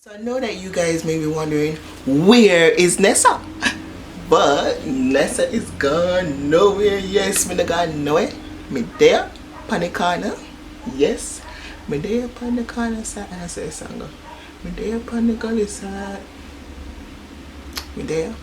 So I know that you guys may be wondering, where is Nessa? But Nessa is gone nowhere. Yes, me not gone nowhere. Me there, pan the corner. Yes, me there pan the corner side. And I say a song. Me there pan the gully side. Me there.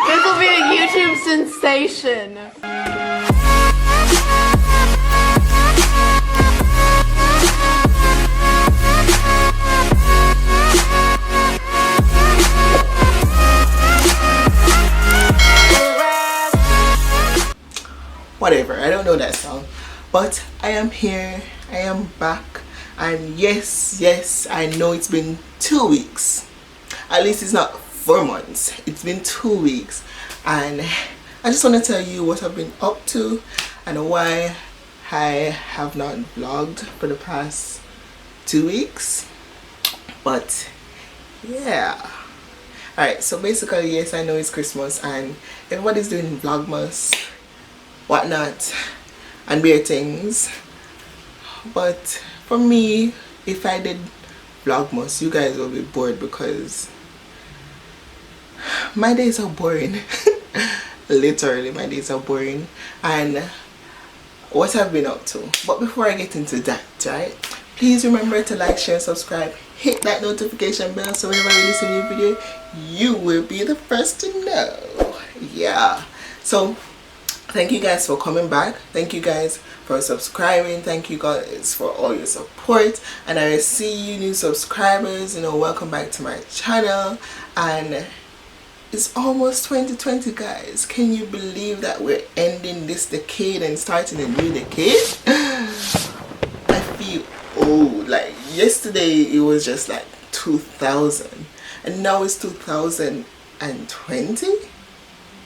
This will be a YouTube sensation. Whatever, I don't know that song, but I am here, I am back, and yes, I know it's been 2 weeks. At least it's not 4 months, it's been 2 weeks, and I just want to tell you what I've been up to and why I have not vlogged for the past 2 weeks. But yeah, alright, so basically, yes, I know it's Christmas and everybody's doing vlogmas, whatnot, and beer things, but for me, if I did vlogmas, you guys will be bored because my days are boring. Literally, my days are boring, and what I've been up to. But before I get into that, right, please remember to like, share, subscribe, hit that notification bell so whenever I release a new video, you will be the first to know. Yeah, so thank you guys for coming back, thank you guys for subscribing, thank you guys for all your support, and I see you new subscribers, you know, welcome back to my channel. And it's almost 2020, guys. Can you believe that we're ending this decade and starting a new decade? I feel old. Like yesterday it was just like 2000 and now it's 2020.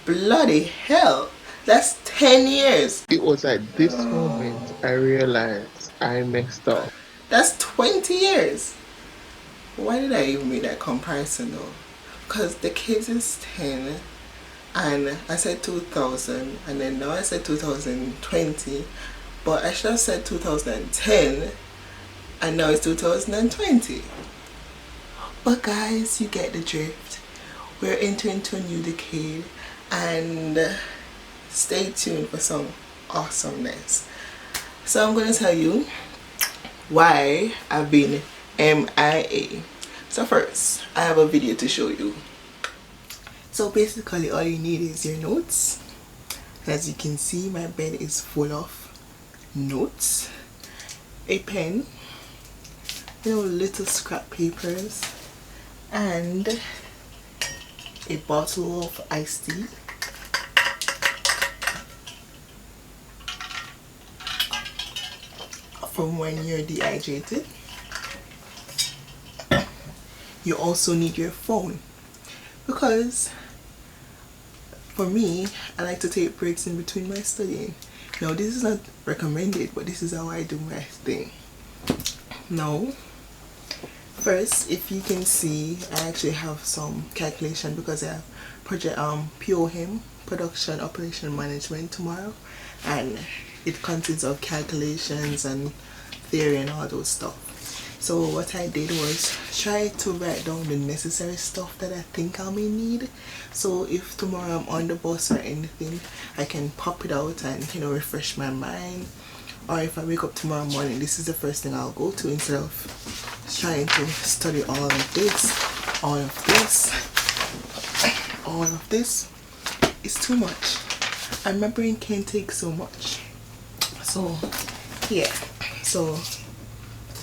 Bloody hell, that's 10 years. It was at this moment I realized I messed up. That's 20 years. Why did I even make that comparison though? Because the kids is 10 and I said 2000 and then now I said 2020, but I should have said 2010 and now it's 2020. But guys, you get the drift. We're entering into a new decade, and stay tuned for some awesomeness. So I'm going to tell you why I've been MIA. So first, I have a video to show you. So basically all you need is your notes. As you can see, my bed is full of notes, a pen, you know, little scrap papers, and a bottle of iced tea. From when you're dehydrated. You also need your phone, because for me, I like to take breaks in between my studying. Now this is not recommended, but this is how I do my thing. Now first, if you can see, I actually have some calculation because I have project POM, production operation management, tomorrow, and it consists of calculations and theory and all those stuff. So what I did was try to write down the necessary stuff that I think I may need. So if tomorrow I'm on the bus or anything, I can pop it out and, you know, refresh my mind. Or if I wake up tomorrow morning, this is the first thing I'll go to instead of trying to study all of this, all of this, all of this. It's too much. And my brain can't take so much. So yeah, so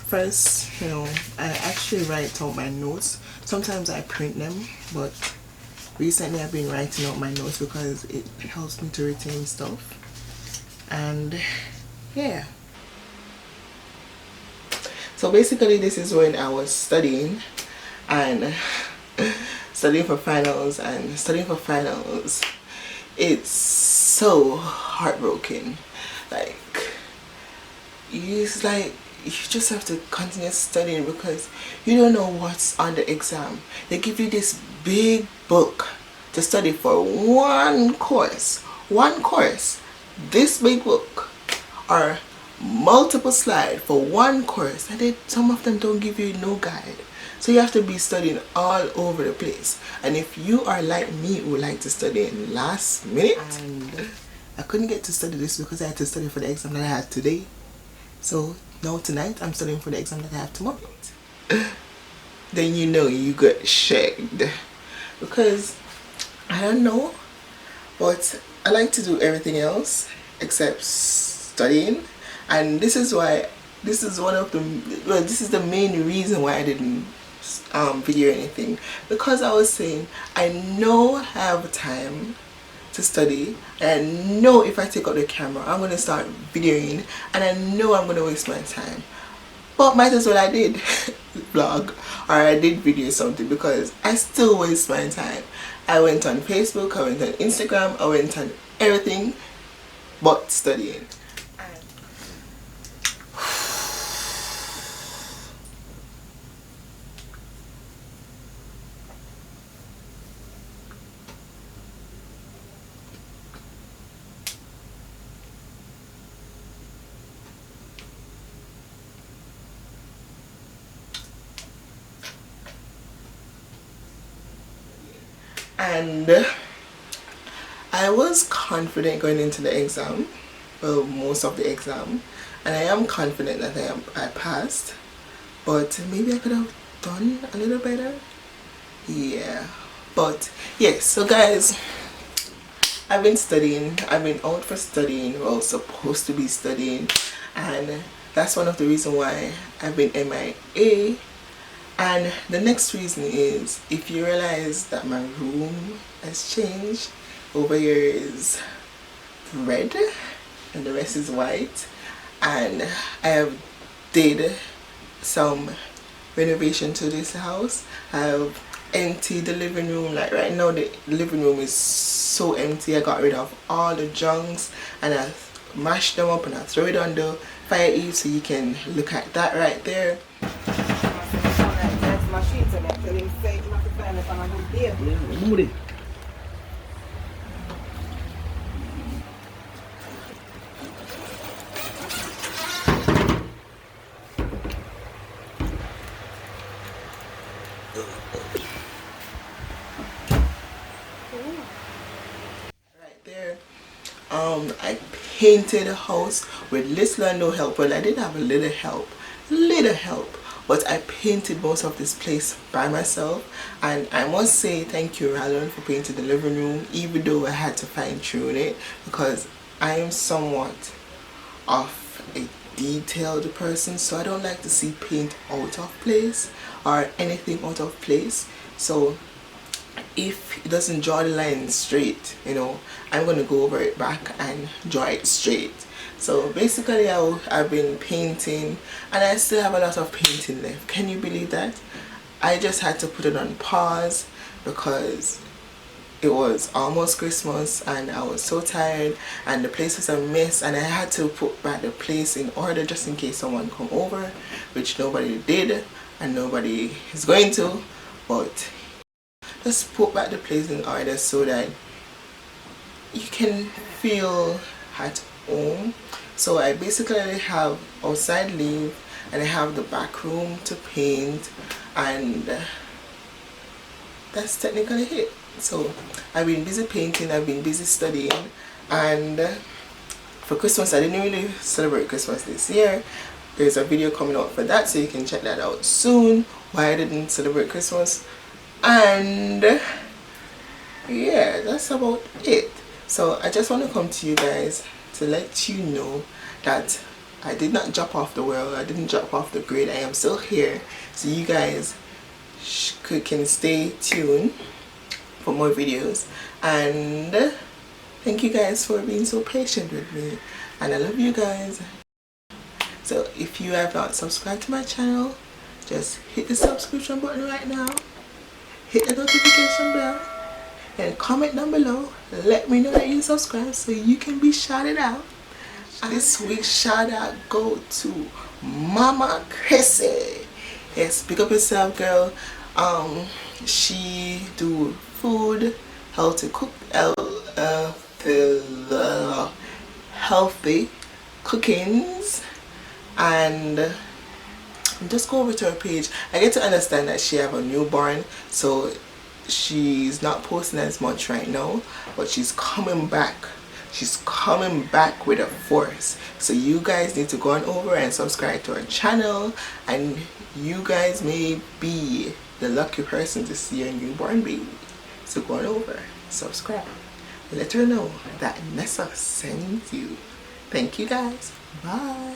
first, you know, I actually write out my notes. Sometimes I print them, but recently I've been writing out my notes because it helps me to retain stuff. And yeah, so basically this is when I was studying and studying for finals, and studying for finals, it's so heartbroken. Like, it's like you just have to continue studying because you don't know what's on the exam. They give you this big book to study for one course, this big book, or multiple slides for one course, and then some of them don't give you no guide. So you have to be studying all over the place. And if you are like me who like to study in last minute, and I couldn't get to study this because I had to study for the exam that I had today. So now tonight I'm studying for the exam that I have tomorrow. Then you know you got shagged. Because I don't know, but I like to do everything else except studying. And this is why, this is the main reason why I didn't video or anything, because I was saying I know I have time to study, and I know if I take out the camera I'm going to start videoing, and I know I'm going to waste my time, but might as well I did vlog or I did video something, because I still waste my time. I went on Facebook, I went on Instagram, I went on everything but studying. And I was confident going into the exam, well, most of the exam, and I am confident that I passed, but maybe I could have done a little better. Yeah, but yes, so guys, I've been studying, I've been out for studying, well, supposed to be studying, and that's one of the reasons why I've been MIA. And the next reason is, if you realize that my room has changed, over here is red and the rest is white, and I have did some renovation to this house. I have emptied the living room. Like right now the living room is so empty. I got rid of all the junks and I mashed them up and I throw it on the fire eve, so you can look at that right there. Right there, I painted a house with little or no help. Well, I did have a little help, but I painted most of this place by myself, and I must say thank you, Ralon, for painting the living room, even though I had to fine tune it, because I am somewhat of a detailed person, so I don't like to see paint out of place or anything out of place. So if it doesn't draw the line straight, you know, I'm going to go over it back and draw it straight. So basically I've been painting, and I still have a lot of painting left. Can you believe that? I just had to put it on pause because it was almost Christmas and I was so tired and the place was a mess, and I had to put back the place in order just in case someone come over, which nobody did and nobody is going to, but just put back the place in order so that you can feel at home. So I basically have outside live and I have the back room to paint, and that's technically it. So I've been busy painting, I've been busy studying, and for Christmas I didn't really celebrate Christmas this year. There's a video coming out for that, so you can check that out soon, why I didn't celebrate Christmas. And yeah, that's about it. So I just want to come to you guys to let you know that I did not drop off the world, I didn't drop off the grid, I am still here, so you guys can stay tuned for more videos. And thank you guys for being so patient with me, and I love you guys. So if you have not subscribed to my channel, just hit the subscription button right now, hit the notification bell, and comment down below. Let me know that you subscribe so you can be shouted out. This week's shout out go to Mama Chrissy. Yes, pick up yourself, girl. She do food, healthy healthy cookings, and just go over to her page. I get to understand that she have a newborn, so she's not posting as much right now, but she's coming back. She's coming back with a force. So you guys need to go on over and subscribe to her channel, and you guys may be the lucky person to see your newborn baby. So go on over, subscribe, let her know that Nessa sends you. Thank you guys. Bye.